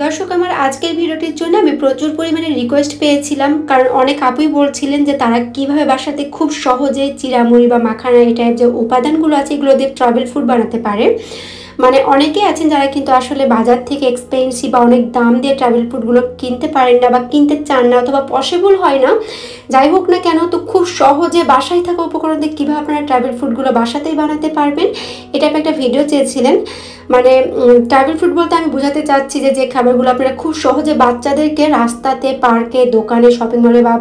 দর্শক, আমার আজকের ভিডিওটির জন্য আমি প্রচুর পরিমাণে রিকোয়েস্ট পেয়েছিলাম, কারণ অনেক আপুই বলছিলেন যে তারা কিভাবে বাসাতে খুব সহজে চিড়ামুড়ি বা মাখানা এই টাইপ যে উপাদানগুলো আছে এগুলো দিয়ে ট্রাভেল ফুড বানাতে পারে। মানে অনেকেই আছেন যারা কিন্তু আসলে বাজার থেকে এক্সপেন্সিভ বা অনেক দাম দিয়ে ট্রাভেল ফুডগুলো কিনতে পারেন না বা কিনতে চান না, অথবা পসিবল হয় না। যাই হোক না কেন, তো খুব সহজে বাসায় থাকা উপকরণ দিয়ে কীভাবে আপনারা ট্রাভেল ফুডগুলো বাসাতেই বানাতে পারবেন এটা একটা ভিডিও চেয়েছিলেন। মানে ট্রাভেল ফুড বলতে আমি বোঝাতে চাচ্ছি যে খাবারগুলো আপনারা খুব সহজে বাচ্চাদেরকে রাস্তাতে, পার্কে, দোকানে, শপিং মলে বা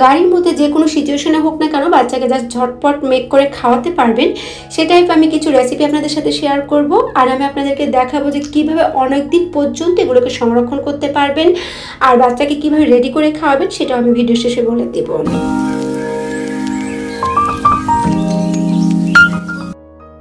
গাড়ির মধ্যে যে কোনো সিচুয়েশনে হোক না কেন বাচ্চাকে জাস্ট ঝটপট মেক করে খাওয়াতে পারবেন। সেটাই আমি কিছু রেসিপি আপনাদের সাথে শেয়ার করব, আর আমি আপনাদেরকে দেখাবো যে কীভাবে অনেক দিন পর্যন্ত এগুলোকে সংরক্ষণ করতে পারবেন আর বাচ্চাকে কীভাবে রেডি করে খাওয়াবেন সেটাও আমি ভিডিও শেষে বলে দেব।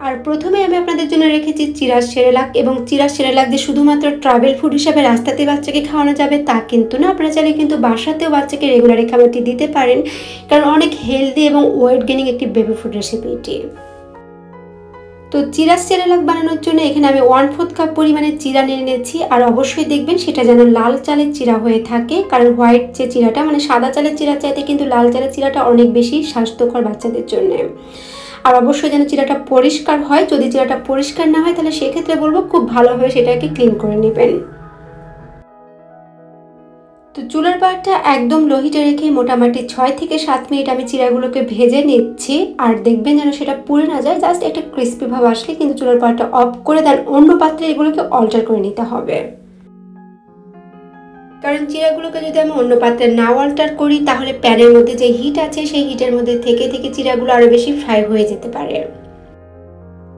আর প্রথমে আমি আপনাদের জন্য রেখেছি চিড়া সেরেলাক, এবং চিড়া সেরেলাক যে শুধুমাত্র ট্রাভেল ফুড হিসাবে রাস্তাতে বাচ্চাকে খাওয়ানো যাবে তা কিন্তু না, আপনারা চাইলে কিন্তু বাসাতেও বাচ্চাকে রেগুলার এই খাবারটি দিতে পারেন, কারণ অনেক হেলদি এবং ওয়েট গেনিং একটি বেবি ফুড রেসিপি এটি। তো চিড়া সেরেলাক বানানোর জন্য এখানে আমি 1/4 কাপ পরিমাণে চিড়া নিয়ে নিয়েছি। আর অবশ্যই দেখবেন সেটা যেন লাল চালের চিড়া হয়ে থাকে, কারণ হোয়াইট যে চিড়াটা মানে সাদা চালের চিড়া চাইতে কিন্তু লাল চালের চিড়াটা অনেক বেশি স্বাস্থ্যকর বাচ্চাদের জন্য। আর অবশ্যই যেন চিড়াটা পরিষ্কার হয়, যদি চিড়াটা পরিষ্কার না হয় তাহলে সেক্ষেত্রে বলবো খুব ভালোভাবে সেটাকে ক্লিন করে নেবেন। তো চুলার পাড়টা একদম লো হিটে রেখে মোটামুটি 6 থেকে 7 মিনিট আমি চিড়াগুলোকে ভেজে নিচ্ছি। আর দেখবেন যেন সেটা পুড়ে না যায়, জাস্ট একটা ক্রিস্পি ভাব আসলে কিন্তু চুলার পাড়টা অফ করে দেন, অন্য পাত্রে এগুলোকে অল্টার করে নিতে হবে। কারণ চিড়াগুলোকে যদি আমি অন্য পাত্রে না অল্টার করি তাহলে প্যানের মধ্যে যে হিট আছে সেই হিটের মধ্যে থেকে চিড়াগুলো আরও বেশি ফ্রাই হয়ে যেতে পারে।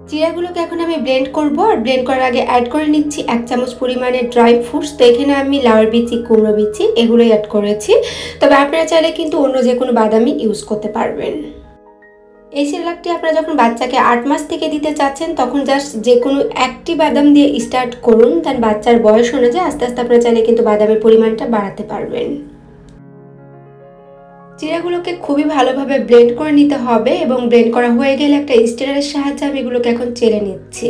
চিড়াগুলোকে এখন আমি ব্লেন্ড করব, আর ব্লেন্ড করার আগে অ্যাড করে নিচ্ছি 1 চামচ পরিমাণে ড্রাই ফ্রুটস। তো এখানে আমি লাউয়ের বিচি, কুমড়ো বিচি এগুলোই অ্যাড করেছি, তবে আপনারা চাইলে কিন্তু অন্য যে কোনো বাদামই ইউজ করতে পারবেন। এই সেরেলাকটি আপনারা যখন বাচ্চাকে 8 মাস থেকে দিতে চাচ্ছেন তখন জাস্ট যে কোনো একটি বাদাম দিয়ে স্টার্ট করুন, দেন বাচ্চার বয়স অনুযায়ী আস্তে আস্তে আপনারা চাইলে কিন্তু বাদামের পরিমাণটা বাড়াতে পারবেন। চিড়াগুলোকে খুবই ভালোভাবে ব্লেন্ড করে নিতে হবে, এবং ব্লেন্ড করা হয়ে গেলে একটা স্টেনারের সাহায্যে আমি এগুলোকে এখন চেলে নিচ্ছি।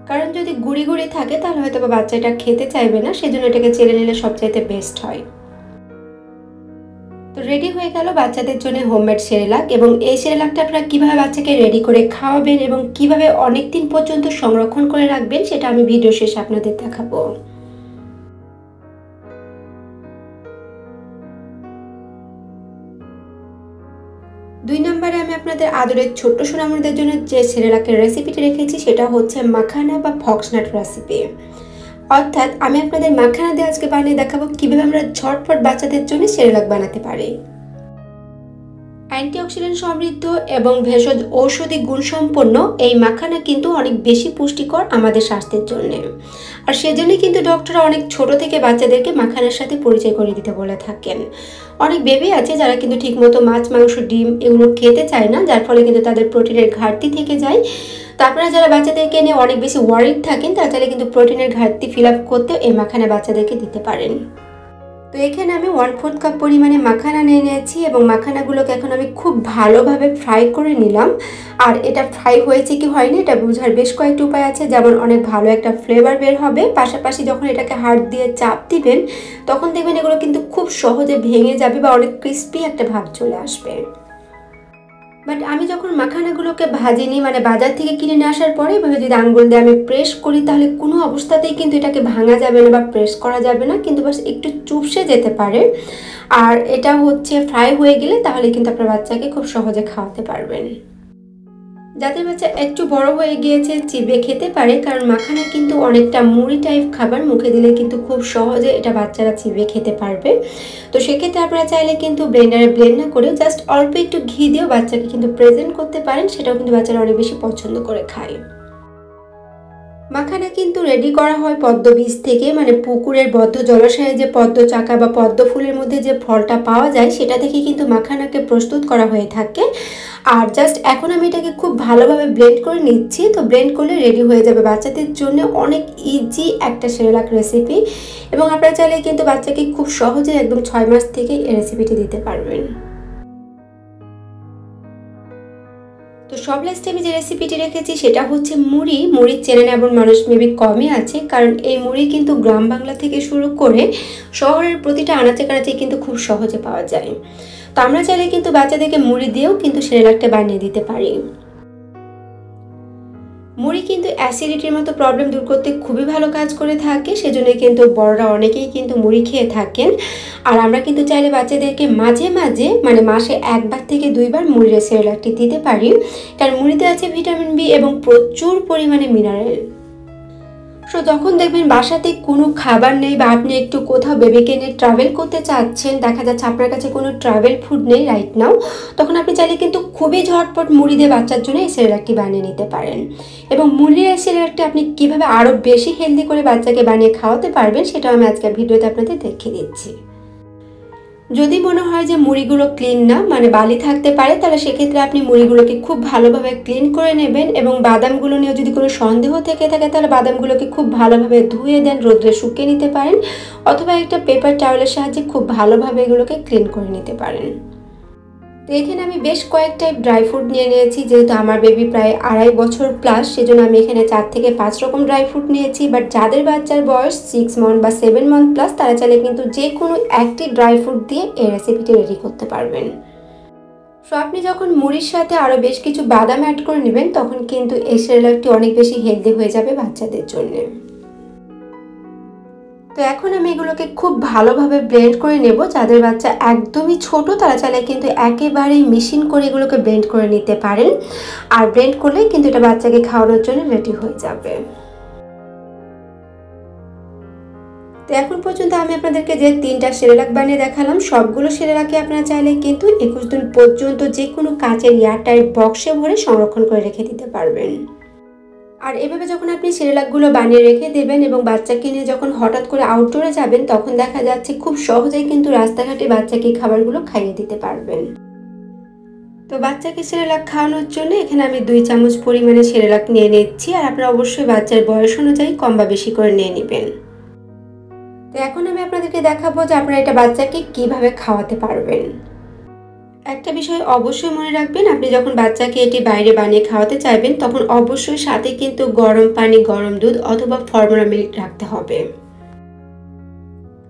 কারণ যদি গুঁড়ি গুঁড়ি থাকে তাহলে হয়তো বাচ্চাটা খেতে চাইবে না, সেজন্য এটাকে চেলে নিলে সবচাইতে বেস্ট হয়। তো রেডি হয়ে গেল বাচ্চাদের জন্য হোমমেড সেরেলাক, এবং এই সেরেলাকটা আপনারা কীভাবে বাচ্চাকে রেডি করে খাওয়াবেন এবং কিভাবে অনেক দিন পর্যন্ত সংরক্ষণ করে রাখবেন সেটা আমি ভিডিও শেষে আপনাদের দেখাবো। 2 নম্বরে আমি আপনাদের আদরের ছোট্ট সোনামণিদের জন্য যে সেরেলাকের রেসিপিটি রেখেছি সেটা হচ্ছে মাখানা বা ফক্সনাট রেসিপি। অর্থাৎ আমি আপনাদের মাখানা দিয়ে আজকে বানিয়ে দেখাবো কিভাবে আমরা ঝটপট বাচ্চাদের জন্য সেরেলাক বানাতে পারি। অ্যান্টিঅক্সিডেন্ট সমৃদ্ধ এবং ভেষজ ঔষধি গুণসম্পন্ন এই মাখানা কিন্তু অনেক বেশি পুষ্টিকর আমাদের স্বাস্থ্যের জন্য, আর সেজন্য কিন্তু ডক্টররা অনেক ছোট থেকে বাচ্চাদেরকে মাখানার সাথে পরিচয় করে দিতে বলে থাকেন। অনেক বেবি আছে যারা কিন্তু ঠিকমতো মাছ, মাংস, ডিম এগুলো খেতে চায় না, যার ফলে কিন্তু তাদের প্রোটিনের ঘাটতি থেকে যায়। তো আপনারা যারা বাচ্চাদেরকে নিয়ে অনেক বেশি ওয়ারিড থাকেন তারা চাইলে কিন্তু প্রোটিনের ঘাটতি ফিল আপ করতে এই মাখানা বাচ্চাদেরকে দিতে পারেন। তো এখানে আমি 1/4 কাপ পরিমাণে মাখানা নিয়ে নিয়েছি, এবং মাখানাগুলোকে এখন আমি খুব ভালোভাবে ফ্রাই করে নিলাম। আর এটা ফ্রাই হয়েছে কি হয়নি এটা বোঝার বেশ কয়েকটি উপায় আছে, যেমন অনেক ভালো একটা ফ্লেভার বের হবে, পাশাপাশি যখন এটাকে হাত দিয়ে চাপ দিবেন তখন দেখবেন এগুলো কিন্তু খুব সহজে ভেঙে যাবে বা অনেক ক্রিস্পি একটা ভাব চলে আসবে। বাট আমি যখন মাখানাগুলোকে ভাজিনি, মানে বাজার থেকে কিনে নিয়ে আসার পরে এভাবে যদি আঙ্গুল দিয়ে আমি প্রেস করি তাহলে কোনো অবস্থাতেই কিন্তু এটাকে ভাঙা যাবে না বা প্রেস করা যাবে না, কিন্তু বাস একটু চুপসে যেতে পারে। আর এটা হচ্ছে ফ্রাই হয়ে গেলে তাহলে কিন্তু আপনার বাচ্চাকে খুব সহজে খাওয়াতে পারবেন। যাদের বাচ্চা একটু বড় হয়ে গিয়েছে চিবিয়ে খেতে পারে, কারণ মাখানা কিন্তু অনেকটা মুড়ি টাইপ খাবার, মুখে দিলে কিন্তু খুব সহজে এটা বাচ্চারা চিবিয়ে খেতে পারবে। তো সেক্ষেত্রে আপনারা চাইলে কিন্তু ব্লেন্ডারে ব্লেন্ড না করে জাস্ট অল্প একটু ঘি দিয়েও বাচ্চাকে কিন্তু প্রেজেন্ট করতে পারেন, সেটাও কিন্তু বাচ্চারা অনেক বেশি পছন্দ করে খায়। মাখানা কিন্তু রেডি করা হয় পদ্ম বীজ থেকে, মানে পুকুরের বদ্ধ জলাশয়ে যে পদ্ম চাকা বা পদ্ম ফুলের মধ্যে যে ফলটা পাওয়া যায় সেটা থেকে কিন্তু মাখানাকে প্রস্তুত করা হয়ে থাকে। আর জাস্ট এখন আমি এটাকে খুব ভালোভাবে ব্লেন্ড করে নিচ্ছি। তো ব্লেন্ড করলে রেডি হয়ে যাবে বাচ্চাদের জন্য অনেক ইজি একটা সেরেলাক রেসিপি, এবং আপনারা চাইলে কিন্তু বাচ্চাকে খুব সহজে একদম 6 মাস থেকে এই রেসিপিটি দিতে পারবেন। তো সব লাস্টে আমি যে রেসিপিটি রেখেছি সেটা হচ্ছে মুড়ি। মুড়ির চেনেন এমন মানুষ মেবি কমই আছে, কারণ এই মুড়ি কিন্তু গ্রাম বাংলা থেকে শুরু করে শহরের প্রতিটা আনাচে কানাচে কিন্তু খুব সহজে পাওয়া যায়। তো আমরা চাইলে কিন্তু বাচ্চাদেরকে মুড়ি দিয়েও কিন্তু সেরেলাকটা বানিয়ে দিতে পারি। মুড়ি কিন্তু অ্যাসিডিটির মতো প্রবলেম দূর করতে খুবই ভালো কাজ করে থাকে, সেজন্য কিন্তু বড়রা অনেকেই কিন্তু মুড়ি খেয়ে থাকেন। আর আমরা কিন্তু চাইলে বাচ্চাদেরকে মাঝে মাঝে মানে মাসে 1বার থেকে 2বার মুড়ির সেরেলাকটি দিতে পারি, কারণ মুড়িতে আছে ভিটামিন বি এবং প্রচুর পরিমাণে মিনারেল। সো যখন দেখবেন বাসাতে কোনো খাবার নেই বা আপনি একটু কোথাও বেবিকে নিয়ে ট্রাভেল করতে চাচ্ছেন, দেখা যাচ্ছে আপনার কাছে কোনো ট্রাভেল ফুড নেই রাইট নাও, তখন আপনি চাইলে কিন্তু খুবই ঝটপট মুড়ি দিয়ে বাচ্চার জন্য এই সেরেলাকটি বানিয়ে নিতে পারেন। এবং মুড়ির এই সেরেলাকটি আপনি কীভাবে আরও বেশি হেলদি করে বাচ্চাকে বানিয়ে খাওয়াতে পারবেন সেটাও আমি আজকের ভিডিওতে আপনাদের দেখিয়ে দিচ্ছি। যদি মনে হয় যে মুড়িগুলো ক্লিন না মানে বালি থাকতে পারে, তাহলে সেক্ষেত্রে আপনি মুড়িগুলোকে খুব ভালোভাবে ক্লিন করে নেবেন এবং বাদামগুলো নিয়ে যদি কোনো সন্দেহ থেকে থাকে তাহলে বাদামগুলোকে খুব ভালোভাবে ধুয়ে দেন, রোদ্রে শুকিয়ে নিতে পারেন, অথবা একটা পেপার টাওয়েলের সাহায্যে খুব ভালোভাবে এগুলোকে ক্লিন করে নিতে পারেন। তো এখানে আমি বেশ কয়েকটা ড্রাই ফ্রুট নিয়ে নিয়েছি, যেহেতু আমার বেবি প্রায় 2.5 বছর প্লাস, সেজন্য আমি এখানে 4 থেকে 5 রকম ড্রাই ফ্রুট নিয়েছি। বাট যাদের বাচ্চার বয়স 6 মান্থ বা 7 মান্থ প্লাস তারা চাইলে কিন্তু যে কোনো একটি ড্রাই ফ্রুট দিয়ে এই রেসিপিটি রেডি করতে পারবেন। সো আপনি যখন মুড়ির সাথে আরও বেশ কিছু বাদাম অ্যাড করে নেবেন তখন কিন্তু এই সেরেলাকটি অনেক বেশি হেলদি হয়ে যাবে বাচ্চাদের জন্য। তো এখন আমি এগুলোকে খুব ভালোভাবে ব্লেন্ড করে নেব। যাদের বাচ্চা একদমই ছোট তারা চাইলে কিন্তু একেবারেই মেশিন করে এগুলোকে ব্লেন্ড করে নিতে পারেন, আর ব্লেন্ড করলে কিন্তু এটা বাচ্চাকে খাওয়ানোর জন্য রেডি হয়ে যাবে। তো এখন পর্যন্ত আমি আপনাদেরকে যে 3টা সেরেলাক বানিয়ে দেখালাম, সবগুলো সেরেলাকে আপনারা চাইলে কিন্তু 21 দিন পর্যন্ত যে কোনো কাচের এয়ারটাইট বক্সে ভরে সংরক্ষণ করে রেখে দিতে পারবেন। আর এভাবে যখন আপনি সেরেলাকগুলো বানিয়ে রেখে দেবেন এবং বাচ্চাকে নিয়ে যখন হঠাৎ করে আউটডোরে যাবেন তখন দেখা যাচ্ছে খুব সহজেই কিন্তু রাস্তাঘাটে বাচ্চাকে খাবারগুলো খাইয়ে দিতে পারবেন। তো বাচ্চাকে সেরেলাক খাওয়ানোর জন্য এখানে আমি 2 চামচ পরিমাণে সেরেলাক নিয়ে নিচ্ছি, আর আপনারা অবশ্যই বাচ্চার বয়স অনুযায়ী কম বা বেশি করে নিয়ে নেবেন। তো এখন আমি আপনাদেরকে দেখাবো যে আপনারা এটা বাচ্চাকে কিভাবে খাওয়াতে পারবেন। একটা বিষয় অবশ্যই মনে রাখবেন, আপনি যখন বাচ্চাকে এটি বাইরে বানিয়ে খাওয়াতে চাইবেন তখন অবশ্যই সাথে কিন্তু গরম পানি, গরম দুধ অথবা ফর্মুলা মিল্ক রাখতে হবে।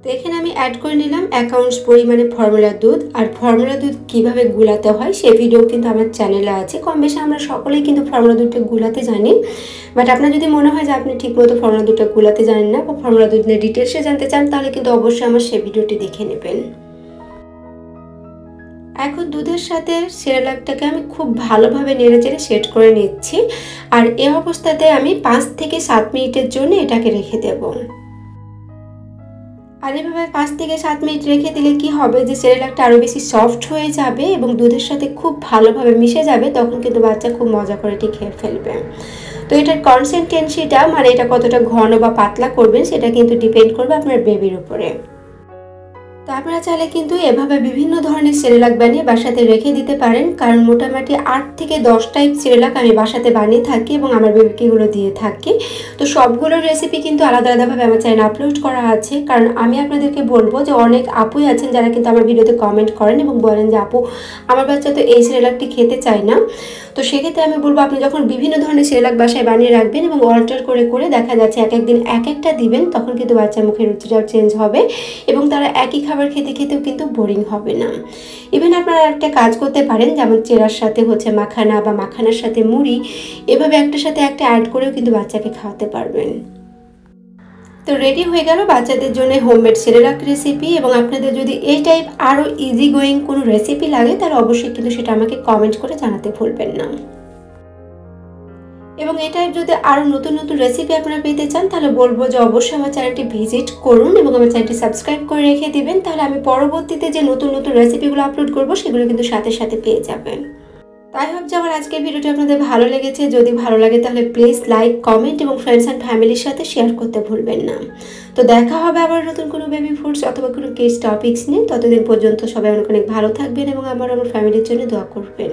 তো এখানে আমি অ্যাড করে নিলাম 1 আউন্স পরিমাণে ফর্মুলা দুধ। আর ফর্মুলা দুধ কিভাবে গুলাতে হয় সে ভিডিও কিন্তু আমার চ্যানেলে আছে। কম বেশি আমরা সকলেই কিন্তু ফর্মুলা দুধটা গুলাতে জানি, বাট আপনার যদি মনে হয় যে আপনি ঠিকমতো ফর্মুলা দুধটা গুলাতে জানেন না বা ফর্মুলা দুধ নিয়ে ডিটেলসে জানতে চান তাহলে কিন্তু অবশ্যই আমার সেই ভিডিওটি দেখে নেবেন। এখন দুধের সাথে সেরেলাকটাকে আমি খুব ভালোভাবে নেড়েচেড়ে সেট করে নিচ্ছি, আর এই অবস্থাতে আমি 5 থেকে 7 মিনিটের জন্য এটাকে রেখে দেব। আর এভাবে 5 থেকে 7 মিনিট রেখে দিলে কি হবে যে সেরেলাকটা আরও বেশি সফট হয়ে যাবে এবং দুধের সাথে খুব ভালোভাবে মিশে যাবে, তখন কিন্তু বাচ্চা খুব মজা করে এটি খেয়ে ফেলবে। তো এটার কনসিস্টেন্সিটা মানে এটা কতটা ঘন বা পাতলা করবেন সেটা কিন্তু ডিপেন্ড করবে আপনার বেবির উপরে। তো আপনারা চাইলে কিন্তু এভাবে বিভিন্ন ধরনের সেরেলাক বানিয়ে বাসাতে রেখে দিতে পারেন, কারণ মোটামুটি 8 থেকে 10 টাইপ সেরেলাক আমি বাসাতে বানিয়ে থাকি এবং আমার বেবিকে এগুলো দিয়ে থাকি। তো সবগুলোর রেসিপি কিন্তু আলাদা আলাদাভাবে আমার চ্যানেলে আপলোড করা আছে, কারণ আমি আপনাদেরকে বলবো যে অনেক আপুই আছেন যারা কিন্তু আমার ভিডিওতে কমেন্ট করেন এবং বলেন যে আপু আমার বাচ্চা তো এই সেরেলাকটি খেতে চায় না। তো সেক্ষেত্রে আমি বলবো আপনি যখন বিভিন্ন ধরনের সেরেলাক বাসায় বানিয়ে রাখবেন এবং অল্টার করে করে দেখা যাচ্ছে এক একদিন এক একটা দিবেন, তখন কিন্তু বাচ্চার মুখের রুচিটাও চেঞ্জ হবে এবং তারা একই খাবার খেতে খেতেও কিন্তু বোরিং হবে না। ইভেন আপনারা একটা কাজ করতে পারেন, যেমন চেরার সাথে হচ্ছে মাখানা বা মাখানার সাথে মুড়ি, এভাবে একটার সাথে একটা অ্যাড করেও কিন্তু বাচ্চাকে খাওয়াতে পারবেন। তো রেডি হয়ে গেল বাচ্চাদের জন্য হোমমেড সেরেলাক রেসিপি। এবং আপনাদের যদি এই টাইপ আরও ইজি গোয়িং কোনো রেসিপি লাগে তাহলে অবশ্যই কিন্তু সেটা আমাকে কমেন্ট করে জানাতে ভুলবেন না। এবং এই টাইপ যদি আরও নতুন নতুন রেসিপি আপনারা পেতে চান তাহলে বলবো যে অবশ্যই আমার চ্যানেলটি ভিজিট করুন এবং আমার চ্যানেলটি সাবস্ক্রাইব করে রেখে দিবেন, তাহলে আমি পরবর্তীতে যে নতুন নতুন রেসিপিগুলো আপলোড করবো সেগুলো কিন্তু সাথে সাথে পেয়ে যাবেন। তাই ভাবছি আমার আজকের ভিডিওটি আপনাদের ভালো লেগেছে। যদি ভালো লাগে তাহলে প্লিজ লাইক, কমেন্ট এবং ফ্রেন্ডস অ্যান্ড ফ্যামিলির সাথে শেয়ার করতে ভুলবেন না। তো দেখা হবে আবার নতুন কোনো বেবি ফুডস অথবা কোনো কিডস টপিকস নিয়ে। ততদিন পর্যন্ত সবাই অনেক অনেক ভালো থাকবেন এবং আমার ফ্যামিলির জন্য দোয়া করবেন।